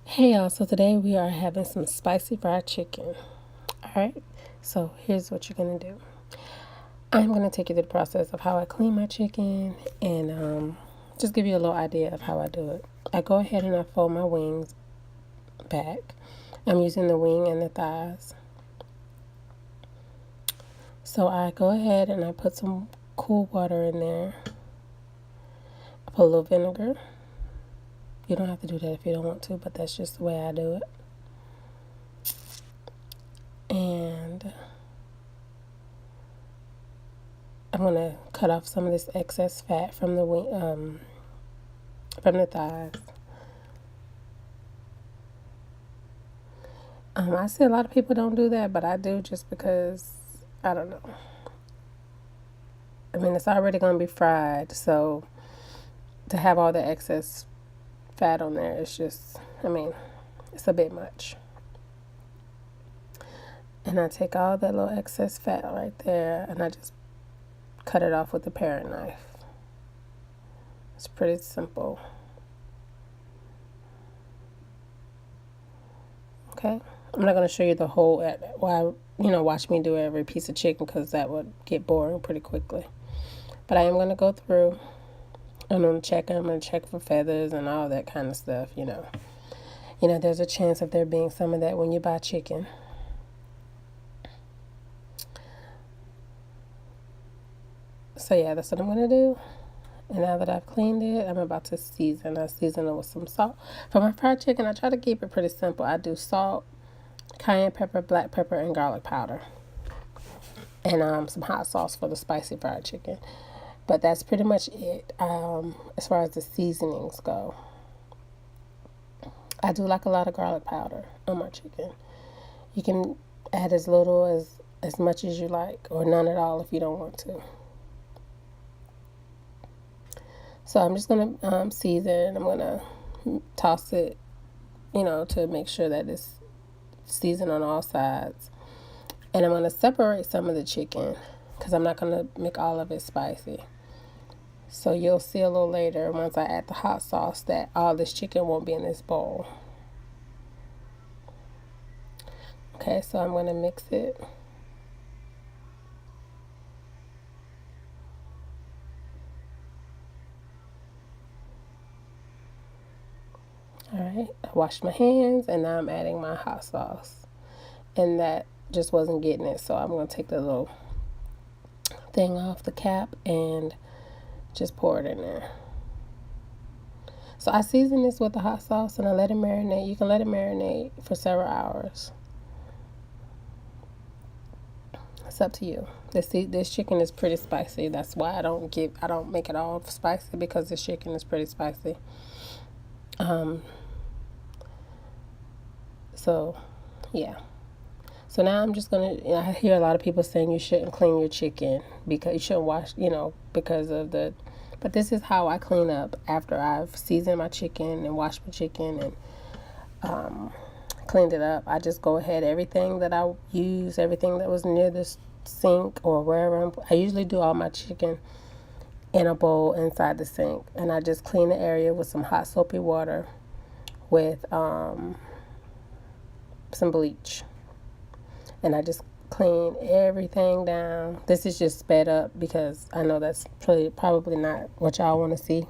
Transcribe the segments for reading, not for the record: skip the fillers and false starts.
Hey y'all, so today we are having some spicy fried chicken. Alright, so here's what you're gonna do. I'm gonna take you through the process of how I clean my chicken and just give you a little idea of how I do it. I go ahead and I fold my wings back. I'm using the wing and the thighs. So I go ahead and I put some cool water in there. I put a little vinegar. You don't have to do that if you don't want to, but that's just the way I do it. And I'm gonna cut off some of this excess fat from the wing, from the thighs. I see a lot of people don't do that, but I do just because I don't know. I mean, it's already gonna be fried, so to have all the excess fat on there, it's just, I mean, it's a bit much. And I take all that little excess fat right there, and I just cut it off with a paring knife. It's pretty simple. Okay, I'm not going to show you the whole, watch me do every piece of chicken because that would get boring pretty quickly. But I am going to go through. I'm going to check for feathers and all that kind of stuff, there's a chance of there being some of that when you buy chicken. So yeah, that's what I'm going to do. And now that I've cleaned it, I'm about to season. I season it with some salt. For my fried chicken, I try to keep it pretty simple. I do salt, cayenne pepper, black pepper, and garlic powder. And some hot sauce for the spicy fried chicken. But that's pretty much it as far as the seasonings go. I do like a lot of garlic powder on my chicken. You can add as little as much as you like, or none at all if you don't want to. So I'm just going to season. I'm going to toss it, to make sure that it's seasoned on all sides. And I'm going to separate some of the chicken because I'm not going to make all of it spicy. So you'll see a little later once I add the hot sauce that all this chicken won't be in this bowl. Okay, so I'm going to mix it. Alright, I washed my hands and now I'm adding my hot sauce. And that just wasn't getting it, so I'm going to take the little thing off the cap and just pour it in there. So I season this with the hot sauce and I let it marinate. You can let it marinate for several hours. It's up to you. This chicken is pretty spicy. That's why I don't make it all spicy, because this chicken is pretty spicy. So yeah. So now I'm just I hear a lot of people saying you shouldn't clean your chicken because you shouldn't wash, because of but this is how I clean up after I've seasoned my chicken and washed my chicken and cleaned it up. I just go ahead, everything that I use, everything that was near the sink or wherever. I usually do all my chicken in a bowl inside the sink, and I just clean the area with some hot soapy water with some bleach. And I just clean everything down. This is just sped up because I know that's probably not what y'all want to see.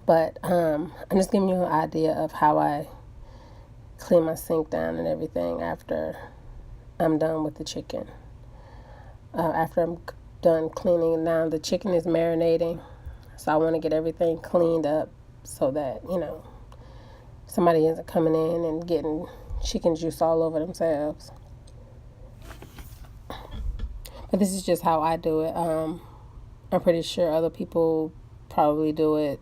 But I'm just giving you an idea of how I clean my sink down and everything after I'm done with the chicken. After I'm done cleaning, now the chicken is marinating. So I want to get everything cleaned up so that, somebody isn't coming in and getting chicken juice all over themselves. But this is just how I do it. I'm pretty sure other people probably do it,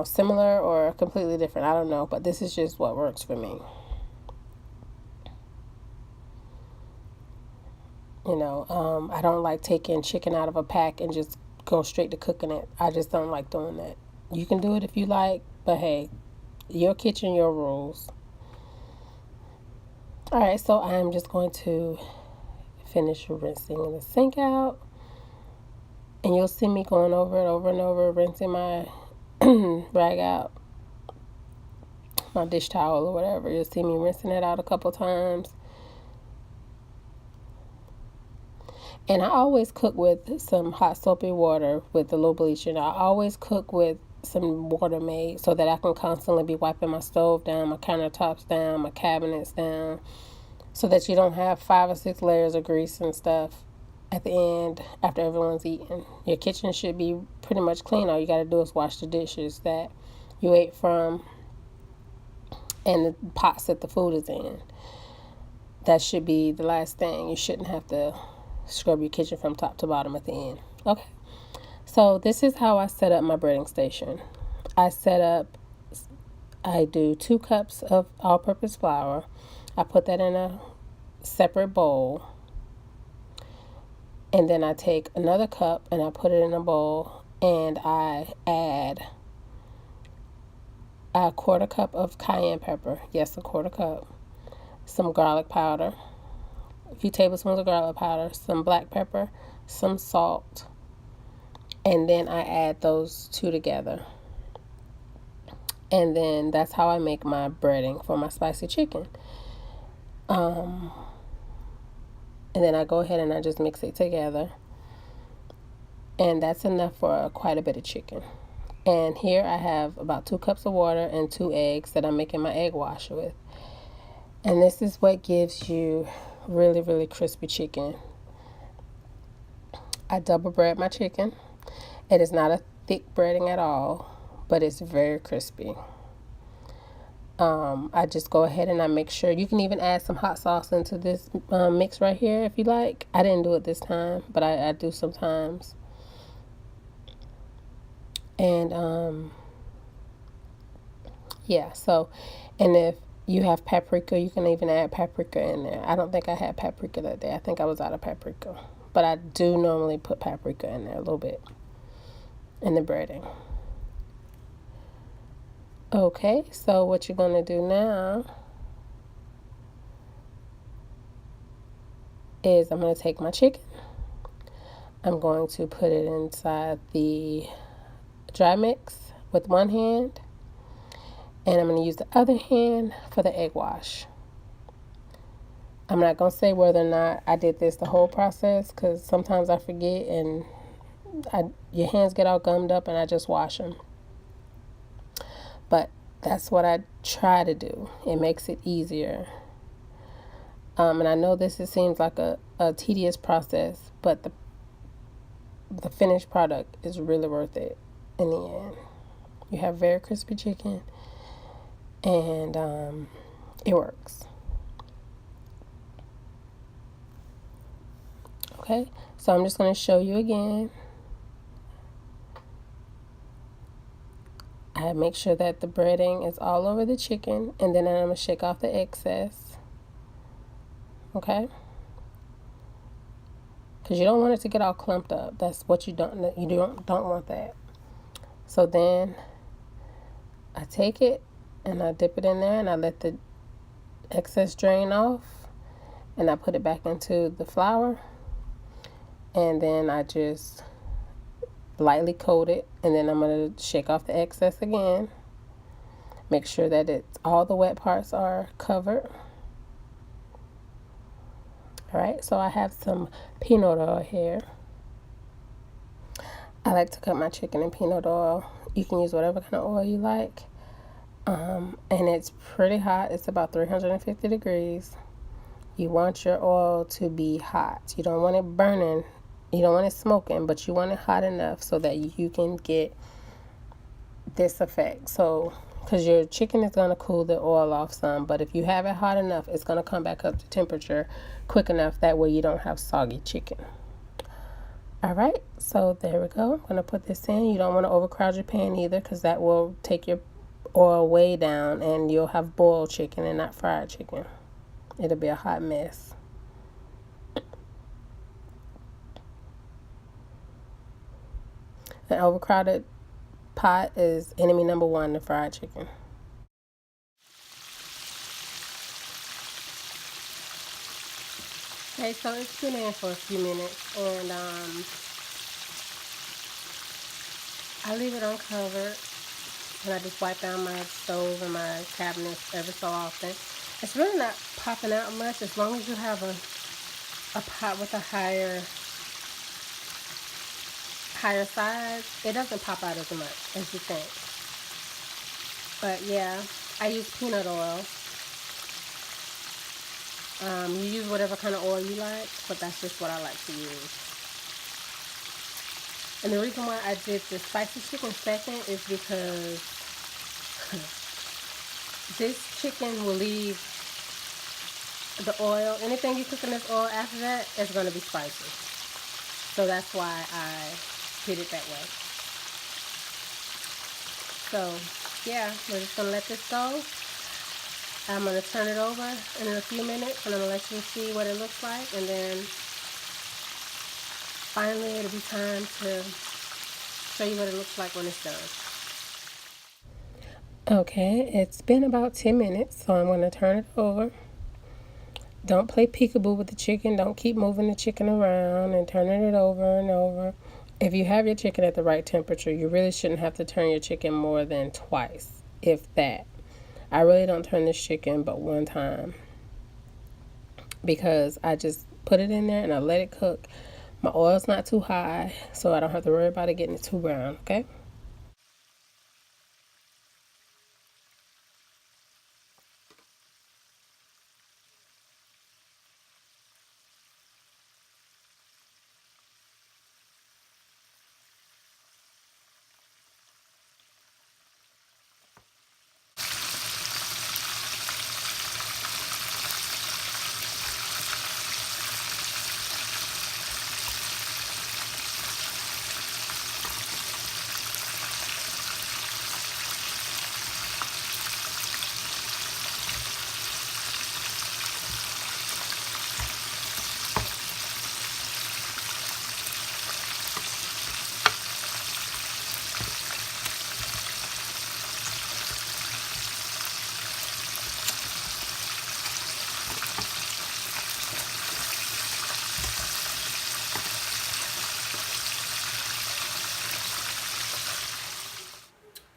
similar or completely different. I don't know, but this is just what works for me. I don't like taking chicken out of a pack and just go straight to cooking it. I just don't like doing that. You can do it if you like, but hey, your kitchen, your rules. Alright, so I'm just going to finish rinsing the sink out. And you'll see me going over it over and over, rinsing my rag out my dish towel or whatever. You'll see me rinsing it out a couple times. And I always cook with some hot soapy water with a little bleach. And I always cook with some water made so that I can constantly be wiping my stove down, my countertops down, my cabinets down, so that you don't have 5 or 6 layers of grease and stuff at the end after everyone's eaten. Your kitchen should be pretty much clean. All you got to do is wash the dishes that you ate from and the pots that the food is in. That should be the last thing. You shouldn't have to scrub your kitchen from top to bottom at the end. Okay, so this is how I set up my breading station. I do 2 cups of all-purpose flour. I put that in a separate bowl, and then I take another cup and I put it in a bowl, and I add a 1/4 cup of cayenne pepper. Yes, a 1/4 cup. Some garlic powder, a few tablespoons of garlic powder, some black pepper, some salt, and then I add those 2 together. And then that's how I make my breading for my spicy chicken. And then I go ahead and I just mix it together. And that's enough for quite a bit of chicken. And here I have about 2 cups of water and 2 eggs that I'm making my egg wash with. And this is what gives you really, really crispy chicken. I double bread my chicken. It is not a thick breading at all, but it's very crispy. I just go ahead and I make sure. You can even add some hot sauce into this mix right here if you like. I didn't do it this time, but I do sometimes. And yeah, so, and if you have paprika, you can even add paprika in there. I don't think I had paprika that day. I think I was out of paprika. But I do normally put paprika in there a little bit in the breading. Okay, so what you're going to do now is I'm going to take my chicken. I'm going to put it inside the dry mix with one hand, and I'm going to use the other hand for the egg wash. I'm not going to say whether or not I did this the whole process, because sometimes I forget and your hands get all gummed up and I just wash them. But that's what I try to do. It makes it easier. And I know seems like a tedious process, but the finished product is really worth it in the end. You have very crispy chicken, and it works. Okay, so I'm just going to show you again. I make sure that the breading is all over the chicken, and then I'm going to shake off the excess. Okay? Because you don't want it to get all clumped up. That's what you don't want that. So then I take it and I dip it in there and I let the excess drain off, and I put it back into the flour, and then I just lightly coat it, and then I'm going to shake off the excess again. Make sure that all the wet parts are covered. Alright, so I have some peanut oil here. I like to cook my chicken in peanut oil. You can use whatever kind of oil you like. And it's pretty hot. It's about 350 degrees. You want your oil to be hot. You don't want it burning. You don't want it smoking, but you want it hot enough so that you can get this effect. So, because your chicken is going to cool the oil off some, but if you have it hot enough, it's going to come back up to temperature quick enough. That way you don't have soggy chicken. All right, so there we go. I'm going to put this in. You don't want to overcrowd your pan either, because that will take your oil way down and you'll have boiled chicken and not fried chicken. It'll be a hot mess. An overcrowded pot is enemy number 1 to fried chicken. Okay, so it's been in for a few minutes, and I leave it uncovered And I just wipe down my stove and my cabinets every so often. It's really not popping out much as long as you have a pot with a higher size. It doesn't pop out as much as you think. But yeah, I use peanut oil. You use whatever kind of oil you like, but that's just what I like to use. And the reason why I did the spicy chicken second is because this chicken will leave the oil. Anything you cook in this oil after that is going to be spicy. So that's why I did it that way. So yeah, we're just going to let this go. I'm going to turn it over in a few minutes and I'm going to let you see what it looks like. And then finally it'll be time to show you what it looks like when it's done. Okay, it's been about 10 minutes, so I'm going to turn it over. Don't play peekaboo with the chicken. Don't keep moving the chicken around and turning it over and over. If you have your chicken at the right temperature, you really shouldn't have to turn your chicken more than twice, if that. I really don't turn this chicken but one time because I just put it in there and I let it cook. My oil's not too high, so I don't have to worry about it getting it too brown, okay?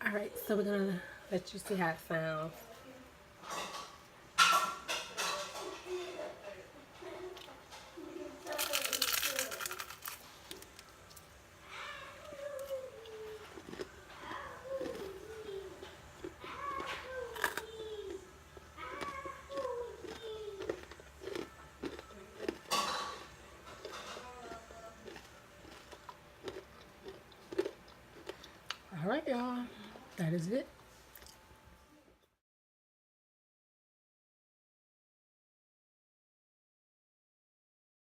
Alright, so we're going to let you see how it sounds. Alright, y'all. That is it.